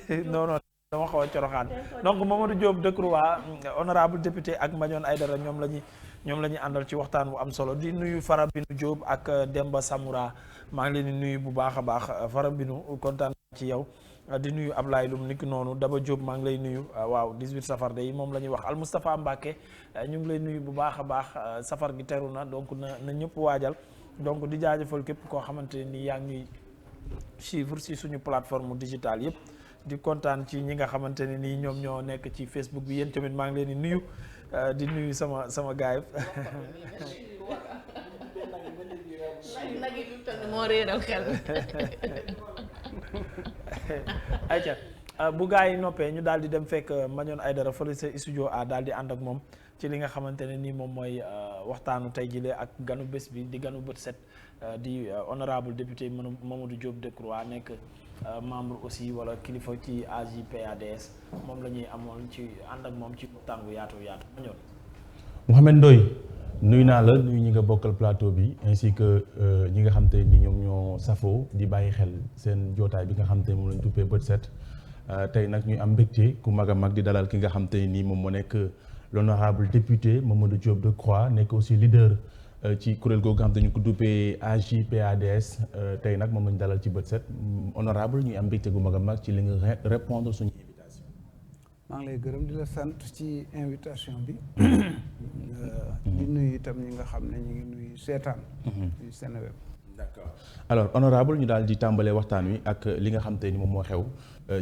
non non dama xaw a coroxaan donc Mamadou Diop Decroix honorable député ak Mbagnione Aïdara ñoom la ñuy àndal ci waxtaan bu am solo di nuyu Farabinu Diop ak Demba Samoura maa ngi leen di nuyu bu baax a baax Farabinu kontaan ci yow di nuyu Ablaye Loum niki noonu Daba Diop maa ngi lay nuyu waaw 18 safar day moom la ñuy wax Al Moustapha Mbacké ñu ngi lay nuyu bu baax a baax safar gi teru na donc na ñëpp waajal donc di jaajëfal képp koo xamante ni yaa ngi ñuy suivre si suñu plateforme digitale yëpp di kontaan ci ñi nga xamante ne nii ñoom ñoo nekk ci Facebook bi yéen tamit maa ngi leen di nuyu di nuyu sama gaay moo réeral xel ayca bu gaa yi noppee ñu daal di dem fekk Mbagnione Aïdara fële sa studio a daal di ànd ak moom ci li nga xamante ne nii moom mooy waxtaanu tey jile ak ganu bés bi di ganu bët set di honorable député Mamadou Diop Decroix nekk membre aussi wala kilifa ci AJ/PADS moom la ñuy amoon ci ànd ak moom ci waxtaan bu yaatu Mbagnione. Mouhamed Ndoye nuyu naa la nuyu ñi nga bokkal plateau bi ainsi que ñi nga xam te ni ñoom ñoo safoo di bàyyi xel seen jootaay bi nga xam te moom lañ tuppee bët set tey nag ñuy am mbégte ku mag a mag di dalal ki nga xam te nii moom moo nekk l'honorable député Mamadou Diop Decroix nekk aussi leader ci kuréel googu nga xam te ñu ko duppee AJ/PADS tey nag moom lañu dalal ci bët set honorable ñuy am mbégte gu mag a mag ci li nga répondre suñu invitation. maa ngi lay gërëm di la sant ci invitation bi di nuyu itam ñi nga xam ne ñu ngi nuyu seetaan nuyu Seneweb. D'accord alors honorable ñu daal di tàmbalee waxtaan wi ak li nga xam te ni moom moo xew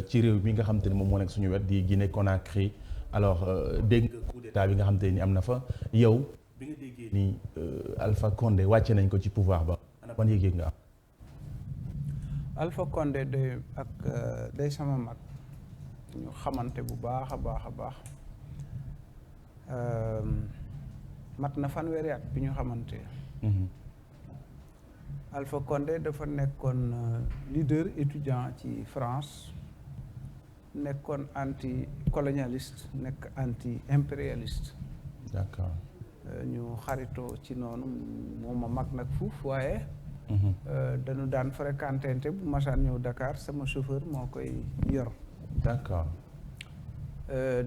ci réew mi nga xam te ni moom moo nekk suñu wet di Guinée Conakry alors dégg nga coup d'état bi nga xam te ni am na fa yow bi nga déggee ni Alpha Condé wàcce nañ ko ci pouvoir ba ana ban yëg-yëg nga am. Alpha Condé day sama mag ñu xamante bu baax a baax mat na fanweeri at bi ñu xamante. Alpha Condé dafa nekkoon leader étudiant ci France nekkoon anti colonialiste nekk anti impérialiste. D'accord. ñu xaritoo ci noonu moom ma mag nag fuuf waaye. dañu daan fréquenté bu masaan ñëw Dakar sama chauffeur moo koy yor. D'accord.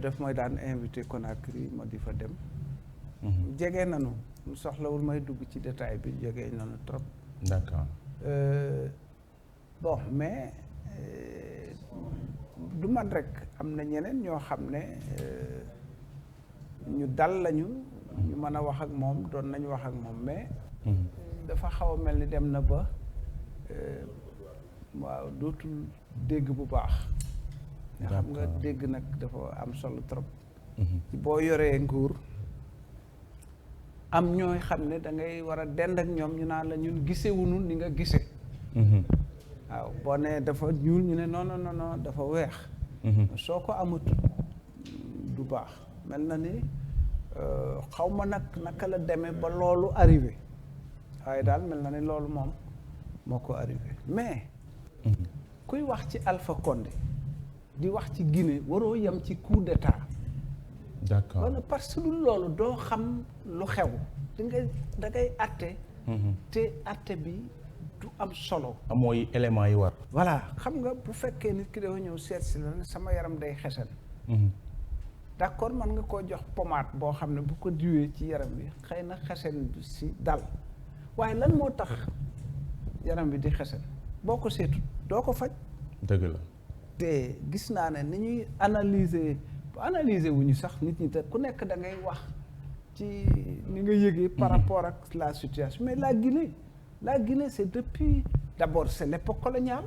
daf may daan invité Conakry ma di fa dem. jege nanu soxlawul may dugg ci détail bi jege nanu trop. D'accord. Bon mais du man rek am na ñeneen ñoo xam ne ñu dal lañu. ñu mën a wax ak moom doon nañu wax ak moom mais. dafa xaw a mel ni dem na ba waaw dootul dégg bu baax. nga xam nga dégg nag dafa am solo trop. boo yoree nguur am ñooy xam ne da ngay war a dend ak ñoom ñu naan la ñun gisewuñu ni nga gise waaw boo nee dafa ñuul ñu ne non non non dafa weex. soo ko amut du baax mel na ni xaw ma nag naka la demee ba loolu arrivé waaye daal mel na ni loolu moom moo ko arrivé mais. kuy wax ci Alpha Condé di wax ci Guinée waroo yem ci coup d'état. D'accord wala parce que loolu doo xam lu xew da ngay atte. te atte bi du am solo. amooy éléments yi war. voilà xam nga bu fekkee nit ki dafa ñëw seet si la sama yaram day xesan. d'accord mën nga koo jox pommade boo xam ne bu ko diwee ci yaram bi xëy na xesen bi si dal waaye lan moo tax yaram bi di xesen boo ko seetu doo ko faj. dëgg la. te gis naa ne ni ñuy analyser wu ñu sax nit ñi te ku nekk da ngay wax ci ni nga yëgee par rapport ak la situation mais la Guinée c'est depuis d'abord c'est l'époque coloniale.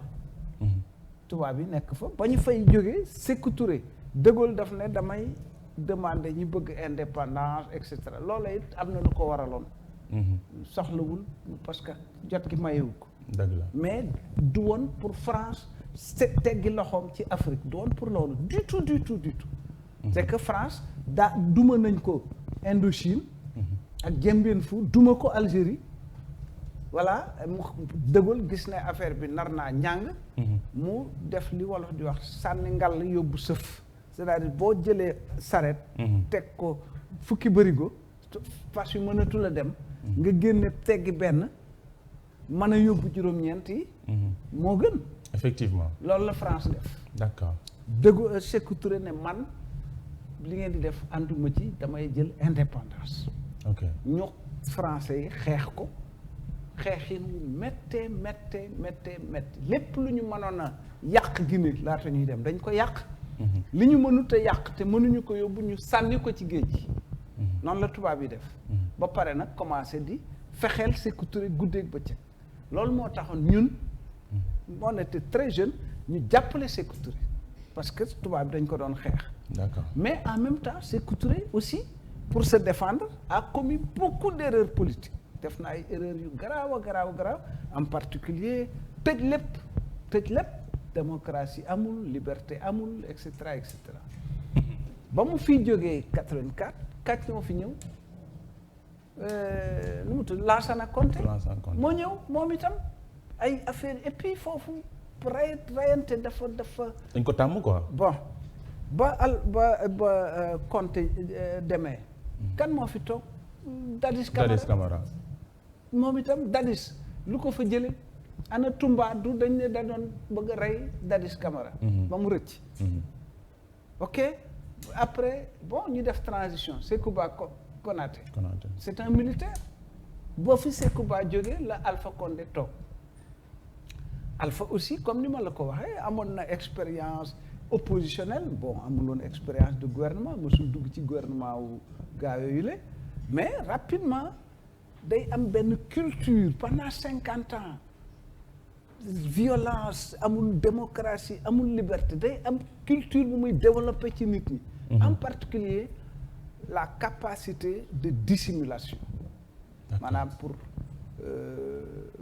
tubaab yi nekk fa ba ñu fay jógee Sékou Touré De Gaulle daf ne damay demander ñi bëgg indépendance et cetera loola it am na lu ko waraloon. soxlawul parce que jot gi mayewu ko. dëgg la mais du woon pour France teggi loxoom ci Afrique du woon pour loolu du tout. c'est que France duma nañ ko Indochine. ak Dien Phu duma ko Algérie. voilà De Gaulle gis ne affaire bi nar naa ñàng. mu def li wolof di wax sànni ngal yóbbu sëf. c'est-à-dire boo jëlee saret teg ko fukki bërigo fas yu mënatu la dem. nga génne teggi benn mën a yóbbu juróom-ñeent yi. moo gën. effectivement loolu la France def. d'accord dëggu Sékou Touré ne man li ngeen di def ànduma ci damay jël indépendance. ok ñu français yi xeex ko xeexin wu méttee lépp lu ñu mënoon a yàq Guinée laata ñuy dem dañ ko yàq. li ñu mënut a yàq te mënuñu ko yóbbu ñu sànni ko ci géej gi. noonu la tubaab yi def. ba pare nag commencé di fexeel Sékou Touré guddeeg bëccëg loolu moo taxoon ñun. on était très jeune ñu jàppale Sékou Touré parce que tubaab bi dañ ko doon xeex. d'accord mais en même temps Sékou Touré aussi pour se défendre a commis beaucoup d'erreurs politiques def na ay erreurs yu garaaw en particulier tëj lépp démocratie amul liberté amul et cetera ba mu fiy jógee 84 kat moo fi ñëw nu mu tudd Lansana Conté moo ñëw moom itam ay affaire et puis foofu rayante dafa dañ ko tàmm quoi. bon ba Conté demee kan moo fi toog Dadis Camara moom itam Dadis lu ko fa jële ana Toumba du dañ ne da doon bëgg a rey Dadis Camara ba mu rëcc ok après bon ñu def transition Sékou Konaté c'est un militaire boo fi Sékou jógee la Alpha Condé toog Alpha aussi comme ni ma la ko waxee amoon na expérience oppositionnelle bon amuloon expérience de gouvernement mosul dugg ci gouvernement wu gaa yooyu la mais rapidement day am benn culture pendant 50 ans violence amul démocratie amul liberté day am culture bu muy développer ci nit ñi. En particulier la capacité de dissimulation. maanaam pour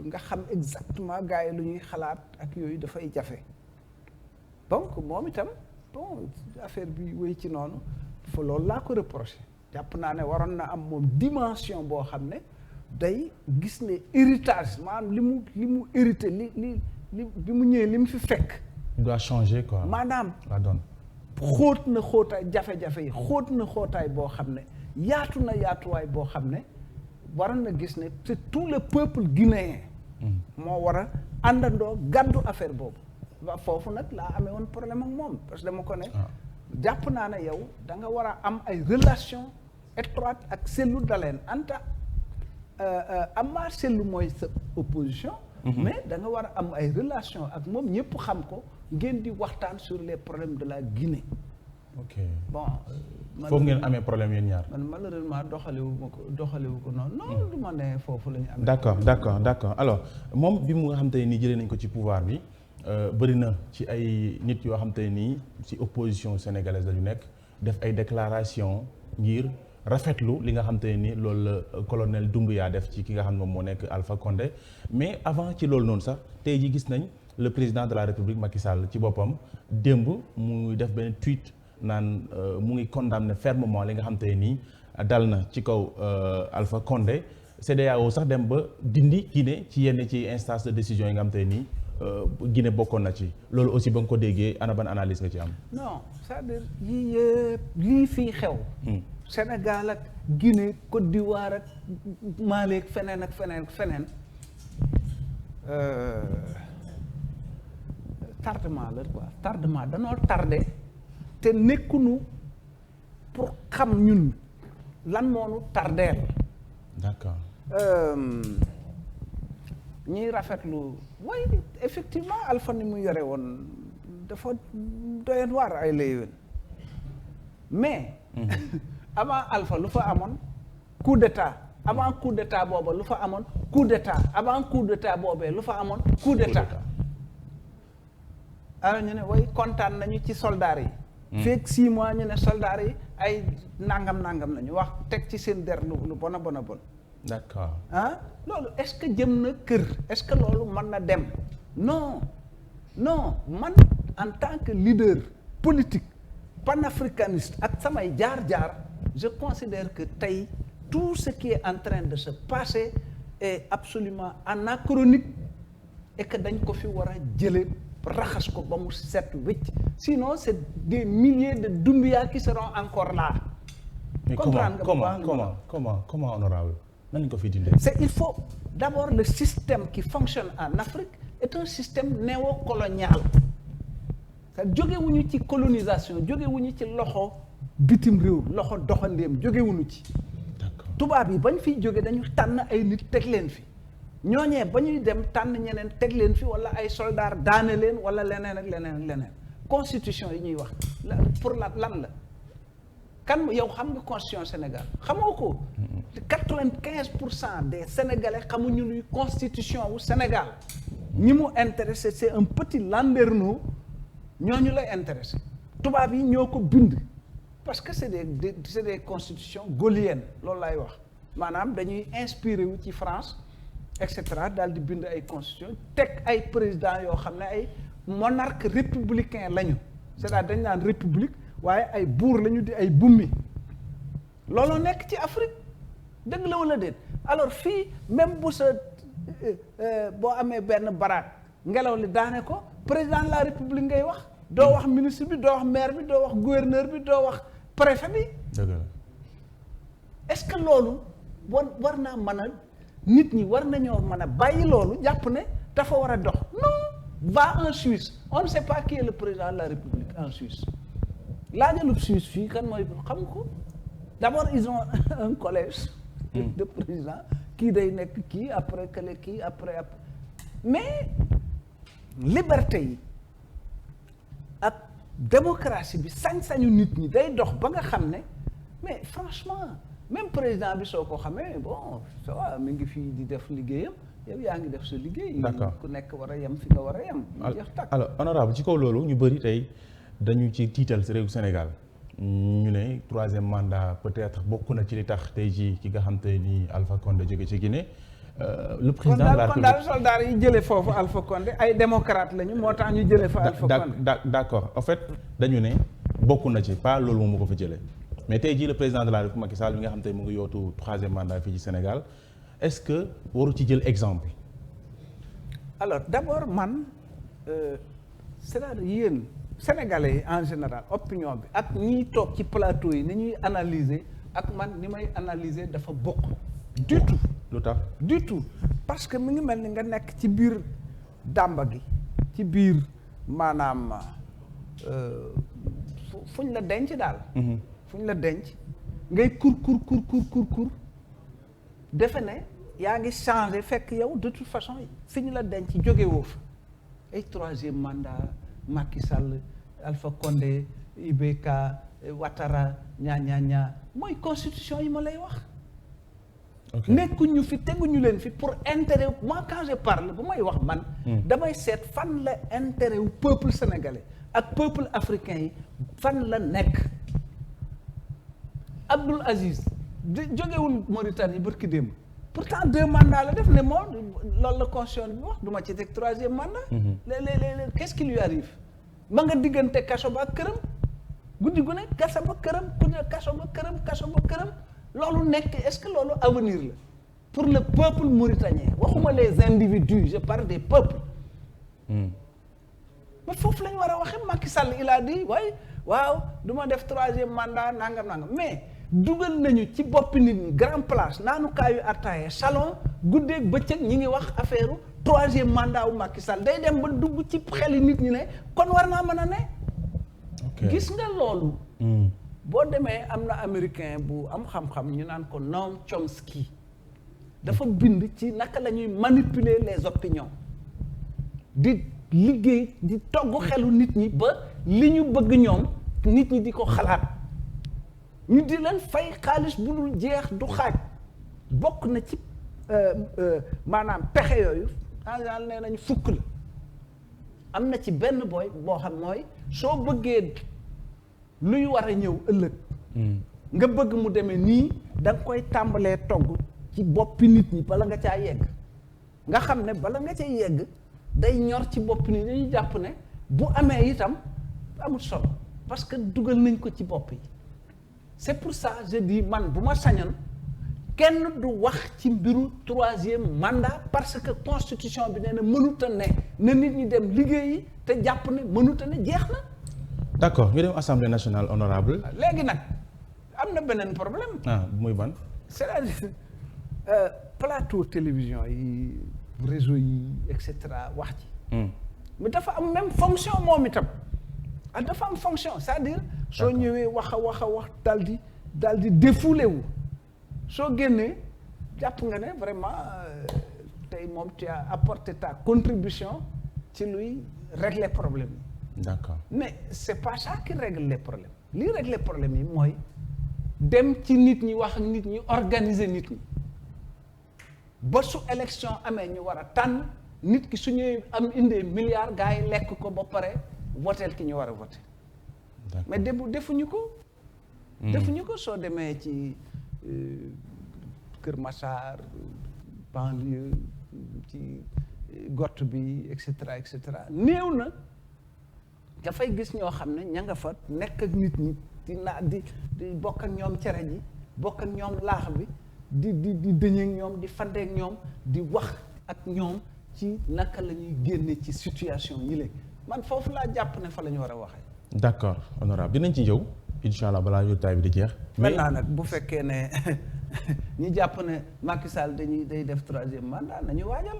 nga xam exactement gars yi lu ñuy xalaat ak yooyu dafay jafe donc moom itam bon affaire bi wéy ci noonu fa loolu laa ko reproché jàpp naa ne waroon na am moom dimension boo xam ne day gis ne héritage maanaam li mu hérité li bi mu ñëwee li mu fi fekk. il doit changer quoi. maanaam la donne. xóot na xóotaay jafe-jafe yi xóot na xóotaay boo xam ne yaatu na yaatuwaay boo xam ne waroon na gis ne c'est tout le peuple guinéen. moo war a àndandoo gàddu affaire boobu. waa foofu nag laa amee woon problème ak moom parce que dama ko ne. jàpp naa ne yow da nga war a am ay relation étroite ak Cellou Dalein anta Amar Cellou mooy sa opposition. mais da nga war a am ay relation ak moom ñëpp xam ko ngeen di waxtaan sur les problèmes de la Guinée. ok bon. foofu ngeen amee problème yéen ñaar. man malheureusement doxalewu ko noonu. non du ma ne foofu la ñu amee. d'accord alors moom bi mu nga xam te ne nii jëlee nañ ko ci pouvoir bi bëri na ci ay nit yoo xam te ne nii ci opposition sénégalaise la ñu nekk def ay déclaration ngir rafetlu li nga xam te ne nii loolu la colonel Doumbouya def ci ki nga xam ne moom moo nekk Alpha Condé mais avant ci loolu noonu sax tey ji gis nañ le président de la République Macky Sall ci boppam démb mu def benn tweet naan mu ngi condamné fermement li nga xam te ne nii dal na ci kaw Alpha Condé CEDEAO sax dem ba dindi Guinée ci yenn ci instance de décision yi nga xam te ne nii Guinée bokkoon na ci loolu aussi ba nga ko déggee ana ban analyse nga ci am. non c'est-à-dire yii yëpp lii fii xew. Sénégal ak Guinée Côte d'Ivoire ak Mali ak feneen ak feneen tardement la quoi tardement danoo tardé te nekkunu pour xam ñun lan moonu tardeel. d'accord. ñuy rafetlu mooy effectivement Alpha ni mu yore woon dafa doyen waar ay léewén mais avant Alpha lu fa amoon coup d'état avant coup d'état booba lu fa amoon coup d'état avant coup d'état boobee lu fa amoon coup d'état alors ñu ne way kontaan nañu ci soldats yi feek 6 mois ñu ne soldats yi ay nangam nañu wax teg ci seen der lu bon a bon d'accord. loolu est-ce que jëm na kër est-ce que loolu mën na dem non man en tant que leader politique panafricaniste ak samay jaar-jaar je considère que tey tout ce qui est en train de se passer est absolument anachronique et que dañ ko fi war a jële raxas ko ba mu set wécc sinon c'est des milliers de Doumbouya qui seront encore là. mais comment honorable nan ko fi dindee. il faut d'abord le système qui fonctionne en Afrique est un système néocolonial jógewuñu ci colonisation jógewuñu ci loxo bitim réew loxo doxandéem jógewuñu ci. tubaab yi bañ fiy jóge dañu tànn ay nit teg leen fi ñooñee ba ñuy dem tànn ñeneen teg leen fi wala ay soldats daane leen wala leneen ak leneen ak leneen constitution yi ñuy wax pour lan la kan yow xam nga constitution Sénégal xamoo ko 95% des Sénégalais xamuñu luy constitution wu Sénégal ñi mu intéressé c'est un petit landerneau ñooñu lay intéressé tubaab yi ñoo ko bind parce que c'est des constitutions gaulliennes loolu laay wax maanaam dañuy inspiré wu ci France et cetera daal di bind ay constitution teg ay présidents yoo xam ne ay monarque républicain lañu c'est-à-dire dañ naan république waaye ay buur lañu di ay bummi looloo nekk ci Afrique dëgg la wala déet alors fii même bu sa boo amee benn baraak ngelaw li daane ko président de la république ngay wax doo wax ministre bi doo wax maire bi doo wax gouverneur bi doo wax préfet bi. dëgg la est-ce que loolu war naa mën a nit ñi war nañoo mën a bàyyi loolu jàpp ne dafa war a dox non va en Suisse on ne sait pas qui est le président de la république en Suisse laajalub Suisse fii kan mooy xam ko d'abord ils ont un collège de président kii day nekk kii après kële kii après mais liberté yi ak démocratie bi sañ-sañu nit ñi day dox ba nga xam ne mais franchement même président bi soo ko xamee bon ça va mi ngi fii di def liggéeyam yow yaa ngi def sa liggéey. d'accord ku nekk war a yem fi nga war a yem. jeex tàkk alors honorable ci kaw loolu ñu bëri tey dañu ci tiital si réew Sénégal ñu ne troisième mandat peut-être bokk na ci li tax tey jii ki nga xam te ni Alpha Condé jóge ci Guinée. Le président de la République kon daal soldats yi jëlee foofu Alpha Condé ay démocrate lañu moo tax ñu jëlee fa Alpha Condé. d'accord en fait dañu ne bokk na ci pas loolu moom moo ko fa jëlee mais tey jii le président de la République Macky Sall mi nga xam te mu ngi yootu troisième mandat fii ci Sénégal est-ce que waru ci jël exemple. alors d'abord man c'est-à-dire yéen sénégalais yi en général opinion bi ak ñiy toog ci plateau yi ni ñuy analyser ak man ni may analyser dafa bokk. du tout lu tax du tout parce que mi ngi mel ni nga nekk ci biir dàmba gi ci biir maanaam fuñ la denc daal. fuñ la denc ngay kur defe ne yaa ngi changé fekk yow de toute façon fi ñu la denc jóge woo fa ay troisième mandat Macky Sall Alpha Condé IBK Ouattara ñaa mooy constitution yi ma lay wax. nekkuñu fi teguñu leen fi pour intérêt moi quand je parle bu may wax man. damay seet fan la intérêt wu peuple sénégalais ak peuple africain yi fan la nekk. Abdoul Aziz jógewul Mauritanie barki démb pourtant 2 mandats la def ne moo loolu la constitution bi wax du ma ci teg 3e mandat. léeg-léeg qu'est-ce qui lui arrive ma nga diggante kaso ba ak këram guddi gu ne kaso ba këram kaso ba këram. loolu nekk est-ce que loolu avenir la pour le peuple mauritanien waxuma les individus je parle des peuples. mais foofu la ñu war a waxee Macky Sall il a dit waaw du ma def 3e mandat nangam mais dugal nañu ci boppi nit ñi grand place naanukaayu attaaye salon guddeeg bëccëg ñi ngi wax affaire 3e mandat wu Macky Sall day dem ba dugg ci xeli nit ñi ne kon war naa mën a ne. gis nga loolu. boo demee am na américain bu am xam-xam ñu naan ko Noam Chomsky dafa bind ci naka la ñuy manipuler les opinions di liggéey di togg xelu nit ñi ba li ñu bëgg ñoom nit ñi di ko xalaat ñu di leen fay xaalis bu dul jeex du xaaj bokk na ci maanaam pexe yooyu en général nee nañ fukk la am na ci benn booy boo xam mooy soo bëggee luy war a ñëw ëllëg nga bëgg mu demee nii da nga koy tàmbalee togg ci boppi nit ñi bala nga caa yegg nga xam ne bala nga caa yegg day ñor ci boppi nit ñi dañuy jàpp ne bu amee itam amul solo parce que dugal nañ ko ci bopp yi c'est pour ça je dis man bu ma sañoon kenn du wax ci mbiru 3e mandat parce que constitution bi nee na mënut a ne na nit ñi dem liggéeyi te jàpp ne mënut a ne jeex na. d'accord ñu dem assemblée nationale honorable léegi nag am na beneen problème. muy ban. c'est-à-dire plateau télévision yi réseau yi et cetera wax ci. mais dafa am même fonction moom itam. dafa am fonction c'est-à-dire soo ñëwee wax daal di défoulé wu soo génnee jàpp nga ne vraiment tey moom tu as apporté ta contribution ci luy régler problème yi. D'accord. Mais c'est pas ça qui règle les problèmes li régler problème yi mooy dem ci nit ñi wax ak nit ñi organiser nit ñi ba su élection amee ñu war a tànn nit ki su ñuy am indee milliards gars yi lekk ko ba pare voteel ki ñu war a voté mais defuñu ko. defuñu ko soo demee ci Kër Massar banlieue ci gott bi et cetera néew na dafay gis ñoo xam ne ña nga fa nekk ak nit ñi di bokk ak ñoom cere ji bokk ak ñoom laax bi di dëñeek ñoom di fandeek ñoom di wax ak ñoom ci naka la ñuy génne ci situation yi léegi man foofu laa jàpp ne fa la ñu war a waxee. D'accord honorable dinañ ci ñëw incha allah balaa jotaay bi di jeex. mais maintenant nag bu fekkee ne ñi jàpp ne Macky Sall day def 3e mandat nañu waajal.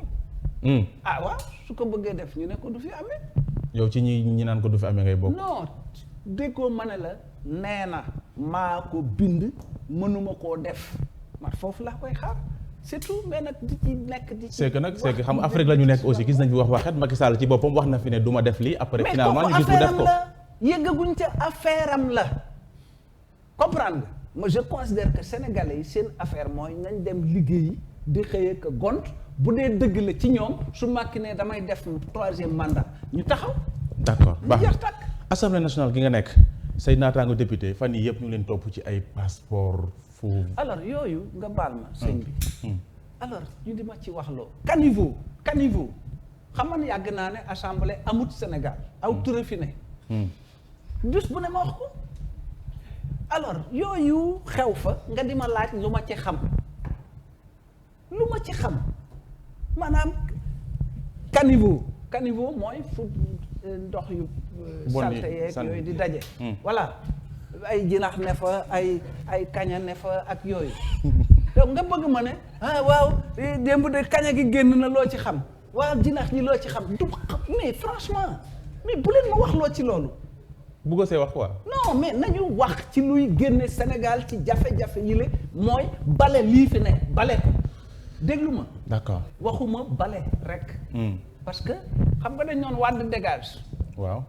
Waaw su ko bëggee def ñu ne ko du fi amee. yow ci ñi naan ko du fi amee ngay bokk. non déggoo ma ne la nee na maa ko bind mënuma koo def man foofu laa koy xaar c'est tout mais nag di ci nekk di ci. c'est que xam Afrique la ñu nekk aussi gis nañ fi waxet Macky Sall ci boppam wax na fi ne du ma def lii après finalement ñu gis mu def ko yëggaguñ ca affaire am la comprendre nga moi je considère que sénégalais yi seen affaire mooy nañ dem liggéeyi di xëyee ko gont bu dee dëgg la ci ñoom su Macky ne damay def 3e mandat ñu taxaw. d'accord baax jeex tàkk. Assemblée nationale gi nga nekk say naataango député fan yii yëpp ñu leen topp ci ay passeport fou. alors yooyu nga baal ma sëñ bi. alors ñu di ma ci wax loo. caniveau xam nga yàgg naa ne assemblée amut Sénégal aw tura fi ne. bés bu ne ma wax ko. alors yooyu xew fa nga di ma laaj lu ma ci xam maanaam caniveau mooy fu ndox yu salte yeeg yooyu di daje voilà ay jinax ne fa ay kaña ne fa ak yooyu donc nga bëgg ma ne waaw démb de kaña gi génn na loo ci xam waaw jinax ñi loo ci xam du mais franchement mais bu leen ma wax loo ci loolu bu ko see wax quoi. non mais nañu wax ci luy génne Sénégal ci jafe-jafe yi la mooy bale lii fi ne bale ko déglu ma. d'accord waxuma bale rek. parce que xam nga dañ noon Wade dégage. waaw.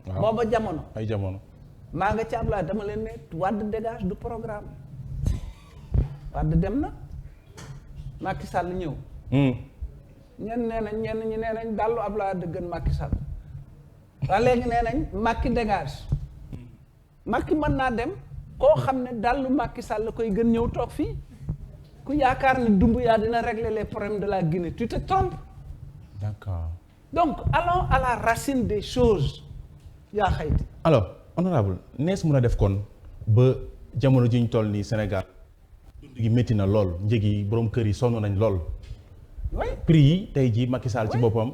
booba jamono. ay jamono. maa nga ci Ablaye dama leen ne Wade dégage du programme Wade dem na Macky Sall ñëw. ñenn ñi nee nañ dallu Ablaye da gën Macky Sall. waaye léegi nee nañ Macky dégage Macky mën naa dem koo xam ne dallu Macky Sall la koy gën ñëw toog fii ku yaakaar ne Doumbouya dina régler les problèmes de la Guinée tu te trompes. D'accord. Donc allons à la racine des choses yaa xayti. alors honorable nees mun a def kon ba jamono ji ñu toll nii Sénégal dund gi métti na lool njëg yi borom kër yi sonn nañ lool. oui prix yi tey jii Macky Sall ci boppam.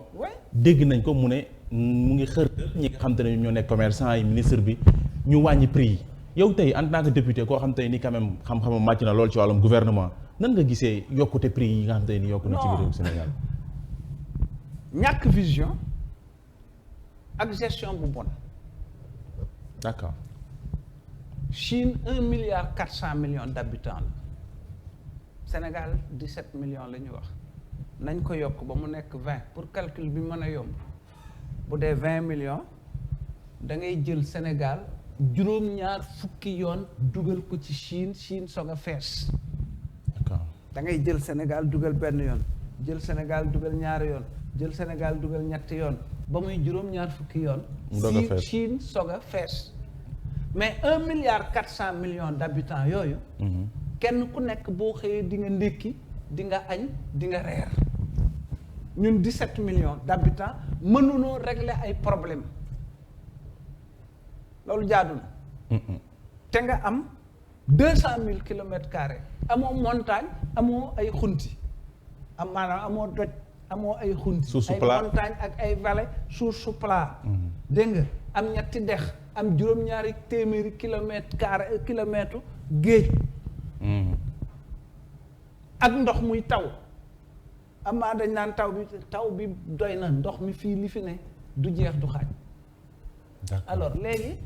dégg nañ ko mu ne mu ngi xër ñi nga xam te ne ñoo nekk commerçant yi ministre bi ñu wàññi prix yi yow tey en tant que député koo xam te ni quand même xam-xamam màcc na lool ci wàllum gouvernement nan nga gisee yokkute prix yi nga xam te ni yokku na ci biir Sénégal. ñàkk vision ak gestion bu bon. d'accord. Chine 1,4 milliard d'habitants la Sénégal 17 millions la ñu wax nañ ko yokk ba mu nekk 20 pour calcul bi mën a yomb bu dee 20 millions da ngay jël Sénégal juróom-ñaar fukki yoon dugal ko ci Chine soog a fees. d'accord. da ngay jël Sénégal dugal benn yoon jël Sénégal dugal ñaari yoon jël Sénégal dugal ñetti yoon ba muy juróom-ñaar fukki yoon. Chine soog a fees. mais 1,4 milliard d'habitants yooyu. kenn ku nekk boo xëyee di nga ndékki di nga añ di nga reer ñun 17 millions d'habitants mënunoo régler ay problèmes loolu jaadu na. te nga am 200,000 kilomètres carrés amoo montagne amoo ay xunti maanaam amoo doj amoo ay xunti. suuf su ay plat montagne ak ay vallée suuf su plat. dégg nga am ñetti dex am juróom-ñaari téeméeri kilomètres géej. ak ndox muy taw amaa dañ naan taw bi doy na ndox mi fii li fi ne du jeex du xaaj. alors léegi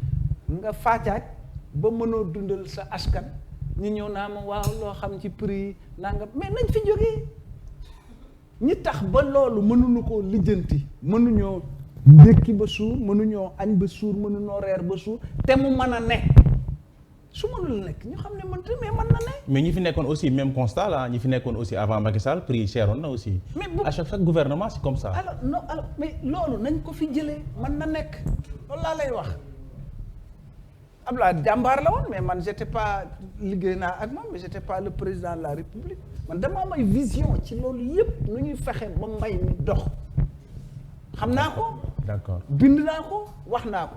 nga faacaaj ba mënoo dundal sa askan ñu ñëw naa ma waaw loo xam ci prix nangam mais nañ fi jógee ñi tax ba loolu mënuñu koo lijjanti mënuñoo ndékki ba suur mënuñoo añ ba suur mënuñoo reer ba suur te mu mën a ne su mënul nekk ñu xam ne mënta mais mën na ne. mais ñi fi nekkoon aussi même constat la ñi fi nekkoon aussi avant Macky Sall prix cheroon na aussi. mais à chaque gouvernement c'est comme ça. alors non alors mais loolu nañ ko fi jëlee mën na nekk loolu laa lay wax Abdoulaye jàmbaar la woon mais man j'étais pas liggéey naa ak moom mais j'étais pas le président de la République man dama am ay vision ci loolu yëpp nu ñuy fexe ba mbay mi dox xam naa ko. d'accord bind naa ko wax naa ko.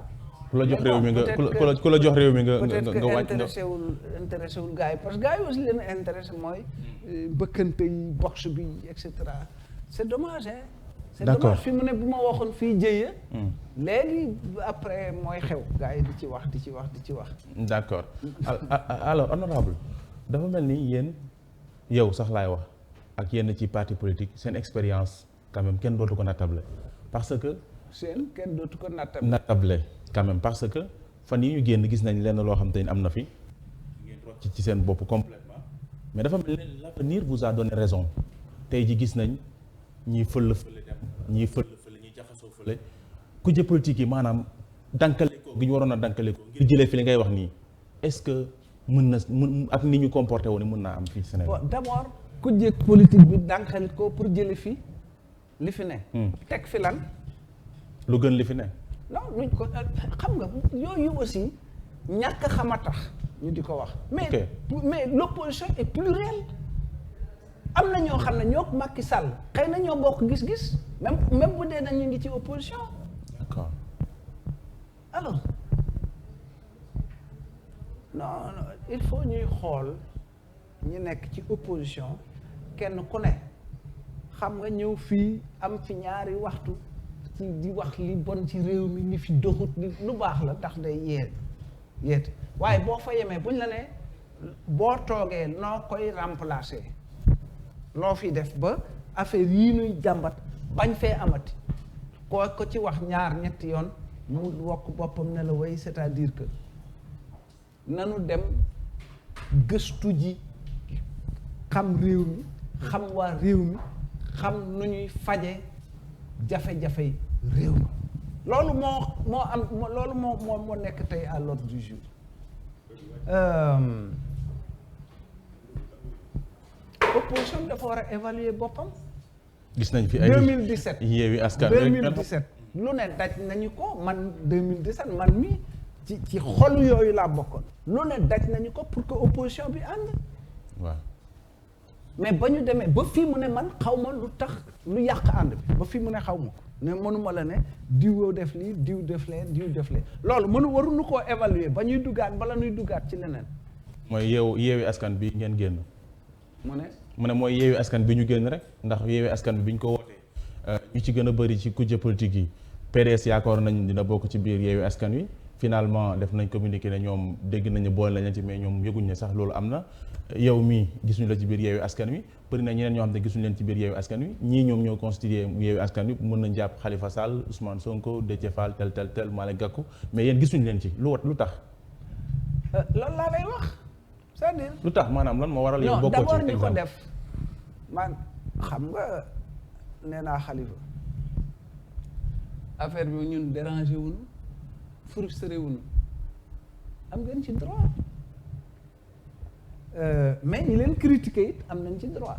ku la jox réew mi nga ku la jox réew mi nga peut-être que wàcc intéressé wul gars yi parce que gars yi aussi leen intéressé mooy bëkkante yi boxe bi et cetera c'est dommage hein. C'est dommage fi mu ne bu ma waxoon fii jëye léegi après mooy xew gars yi di ci wax. d'accord alors honorable dafa mel ni yéen yow sax laay wax ak yenn ci parti politique seen expérience quand même kenn dootu ko nattable parce que. kenn dootu ko nattable quand même parce que fan yi ñu génn gis nañ lenn loo xam te ni am na fi ngeen rocc ci seen bopp complètement mais dafa mel ni l'avenir vous a donné raison tey ji gis nañ ñiy fël dem ñiy fël ñiy jaxasoo fële ku jë politique yi maanaam dankale ko gi ñu waroon a dankale ko ngir jëlee fi li ngay wax nii est-ce que mën ak ni ñu comporté woon ni mën naa am fii Sénégal. bon d'abord ku jë politique bi dankale ko pour jëlee fi li fi ne. teg fi lan. lu gën li fi ne. non luñ ko xam nga yooyu aussi ñàkk xam a tax ñu di ko wax. mais l'opposition est plurielle am na ñoo xam ne ñoo Macky Sall xëy na ñoo bokk gis-gis même bu dee na ñu ngi ci opposition. d'accord alors non il faut ñuy xool ñi nekk ci opposition kenn ku ne xam nga ñëw fii am fi ñaari waxtu. ci di wax li bon ci réew mi ni fi doxut ni lu baax la ndax day yeete waaye boo fa yemee buñ la ne boo toogee noo koy remplacer loo fi def ba affaire yii nuy jàmbat bañ fee amati koo ko ci wax ñaar ñetti yoon mu wokk boppam ne la way c'est-à-dire que nanu dem gëstu ji xam réew mi xam waa réew mi xam nu ñuy faje jafe-jafe réew mi loolu moo nekk tey à l'ordre du jour opposition dafa war a évaluer boppam. gis nañ fi ay 2017 Yewwi Askan 2017 lu ne daj nañu ko man 2017 man mi ci xolu yooyu laa bokkoon lu ne daj nañu ko pour que opposition bi ànd. waaw. mais ba ñu demee ba fii mu ne man xaw ma lu tax lu yàq ànd bi ba fii mu ne xaw ma ko ne mënuma la ne diw def lii diw def lee loolu waruñu koo évaluer ba ñuy duggaat bala ñuy duggaat ci leneen. mooy Yewwi Askan bi ngeen génn. mu ne mooy Yewwi Askan bi ñu génn rek ndax Yewwi Askan bi ñu ko wootee ñu ci gën a bëri ci kujje politique yi PDS yaakaar nañ dina bokk ci biir Yewwi Askan wi finalement def nañ communiqué ne ñoom dégg nañu boole nañ ci mais ñoom yëguñ ne sax loolu am na. yow mii gisuñu la ci biir Yewwi Askan Wi bëri na ñeneen ñoo xam ne gisuñu leen ci biir Yewwi Askan Wi ñii ñoom ñoo constitué Yewwi Askan Wi mën nañ jàpp Khalifa Sall Ousmane Sonko Déthié Fall tel Malick Gakou mais yéen gisuñu leen ci lu tax. loolu laa lay wax c'est-à-dire. lu tax maanaam lan moo waral yow bokkoo ci d'abord ñu ko def man xam nga nee naa Khalifa affaire bi ñun dérangé wuñu frustré wuñu am ngeen ci droit. mais ñi leen critiquer it am nañ ci droit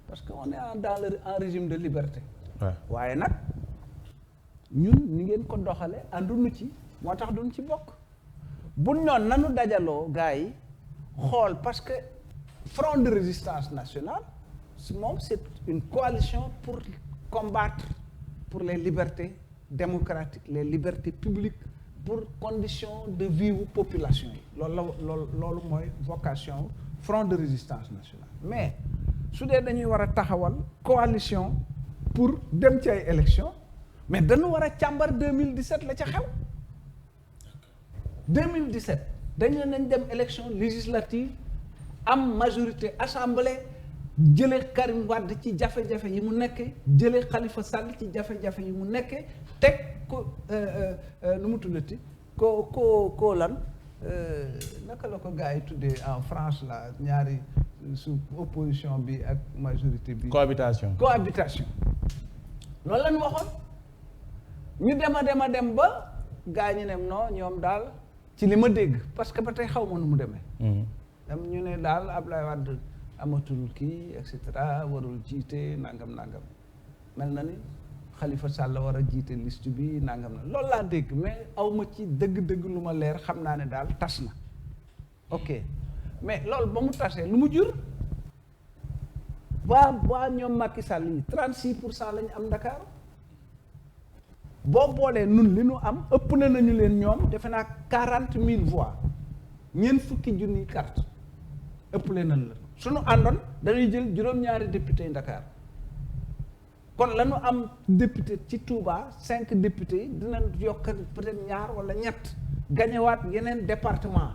parce que on est en régime de liberté. waaye nag ñun ni ngeen ko doxale ànduñu ci moo tax duñ ci bokk buñ noon nanu dajaloo gars yi xool parce que front de résistance nationale moom c'est une coalition pour combattre pour les libertés démocratiques les libertés publiques pour conditions de vie wu population yi loolu mooy vocation front de résistance nationale mais su dee dañuy war a taxawal coalition pour dem ci ay élections mais dañu war a càmbar 2017 la ca xew 2017 dañ ne nañ dem élection législative am majorité assemblée jëlee Karim Wade ci jafe-jafe yi mu nekkee jëlee Khalifa Sall ci jafe-jafe yi mu nekkee teg ko nu mu tuddati ko lan naka la ko gars yi tuddee en France la ñaari su opposition bi ak majorité bi. cohabitation loolu lañ waxoon ñu dem ba gars ñu ne non ñoom daal ci li ma dégg parce que ba tey xaw ma nu mu demee. dem ñu ne daal Ablaye Wade amatul kii et cetera warul jiite nangam mel na ni Khalifa Sall war a jiite liste bi nangam na loolu laa dégg mais aw ma ci dëgg-dëgg lu ma leer xam naa ne daal tas na ok mais loolu ba mu tasee lu mu jur waa ñoom Macky Sall yi 36% la ñu am Dakar boo boolee nun li nu am ëpp na nañu leen ñoom defe naa 40,000 voix ñeent fukki junniy carte ëpp leen nañ la suñu àndoon dañuy jël juróom-ñaari député yi Dakar kon la ñu am député ci Touba 5 députés yi dinañ yokk peut-être ñaar wala ñett gañewaat yeneen département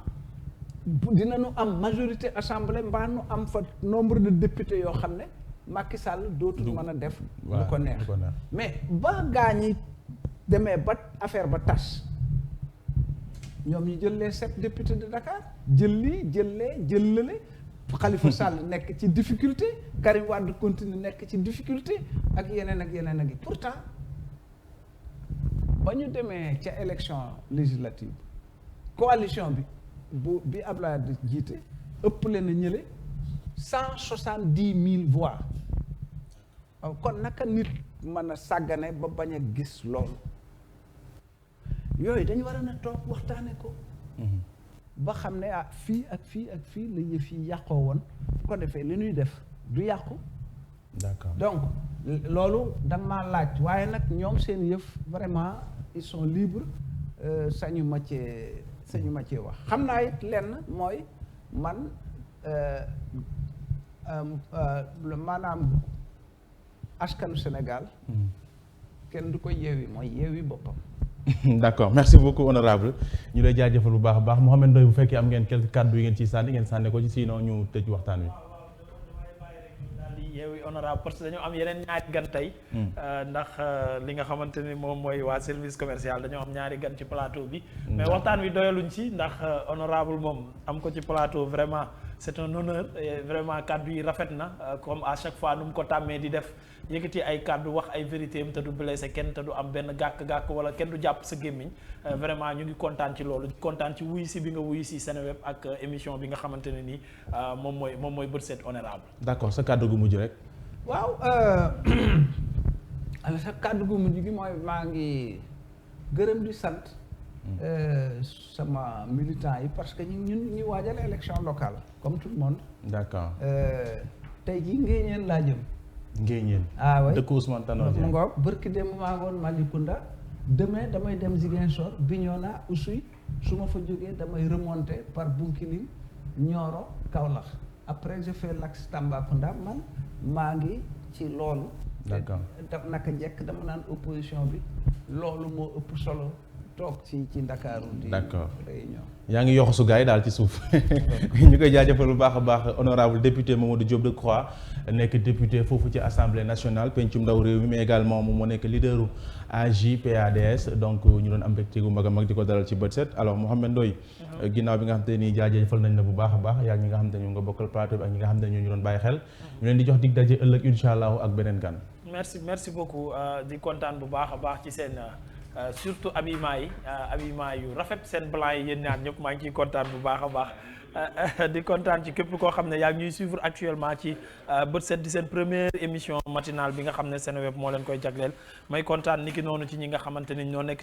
dinañu am majorité assemblée mbaa nu am fa nombre de députés yoo xam ne Macky Sall dootul mën a def lu ko neex mais ba gaañi demee ba affaire ba tas ñoom ñu jël les 7 députés de Dakar jël lii jël lële Khalifa Sall nekk ci difficulté Karim Wade continue nekk ci difficulté ak yeneen ak yi pourtant ba ñu demee ca élection législative coalition bi Abdoulaye di jiite ëpp leen a ñële 170,000 voix kon naka nit mën a sàggane ba bañ a gis loolu yooyu dañu war a na toog waxtaane ko ba xam ne fii ak fii la yëf yi yàqoo woon bu ko defee li ñuy def du yàqu d'accord donc loolu da nga maa laaj waaye nag ñoom seen yëf vraiment ils sont libres sañu ma cee wax xam naa it lenn mooy man maanaam askanu Sénégal kenn du ko yeewi mooy yeewi boppam. d'accord merci beaucoup honorable ñu lay jaajëfal bu baax a baax Mouhamed Ndoye bu fekkee am ngeen quelques kàddu yi ngeen ciy sànni ngeen sànni ko ci sinon ñu tëj waxtaan wi. yeewi honorable parce que dañoo am yeneen ñaari gan tey ndax li nga xamante ni moom mooy waa service commercial dañoo am ñaari gan ci plateau bi mais waxtaan wi doyaluñ ci ndax honorable moom am ko ci plateau vraiment c'est un honneur et vraiment kàddu yi rafet na comme à chaque fois nu mu ko tàmmee di def yëkkati ay kàddu wax ay vérité am te du blessé kenn te du am benn gàkk-gàkk wala kenn du jàpp sa gémmiñ vraiment ñu ngi kontaan ci loolu kontaan ci wuyu si bi nga wuyu si Seneweb ak émission bi nga xamante ne nii moom mooy bët set honorable d'accord sa kàddu gu mujj rek waaw sa kàddu gu mujj gi mooy maa ngi gërëm di sant sama militants yi parce que ñun ñu waajal élection locale comme tout le monde d'accord tey jii Ngéyeen laa jëm Ngéyeen oui dëkk Ousmane Tanor Dieng mu ngoog bërki démb maa ngoon Malicounda demain damay dem Ziguinchor Bignona Oussouye su ma fa jógee damay remonter par Bounkiling Nioro Kaolack après je fais l'axe Tambacounda man maa ngi ci loolu d'accord daf naka njëkk dama naan opposition bi loolu moo ëpp solo toog ci Ndakaaru di d'accord réunion yaa ngi yoxu su gaay daal ci suuf ñu koy jaajëfal bu baax a baax honorable député Mamadou Diop Decroix nekk député foofu ci assemblée nationale pencum ndaw réew mi mais également moom moo nekk leaderu AJ/PADS donc ñu doon am mbégte gu mag a mag di ko dalal ci bët set alors Mouhamed Ndoye ginnaaw bi nga xam te ni jaajëfal nañ la bu baax a baax yaa ñi nga xam te ñu nga bokkal plateau bi ak ñi nga xam te ñu doon bàyyi xel ñu leen di jox dig daje ëllëg incha allah ak beneen gan merci beaucoup di kontaan bu baax a baax ci seen surtout habillement yu rafet seen blanc yi yéen ñaar ñëpp maa ngi ciy kontaan bu baax a baax di kontaan ci képp koo xam ne yaa ngi ñuy suivre actuellement ci bët set di seen première émission matinale bi nga xam ne Seneweb moo leen koy jagleel may kontaan niki noonu ci ñi nga xamante ni ñoo nekk ci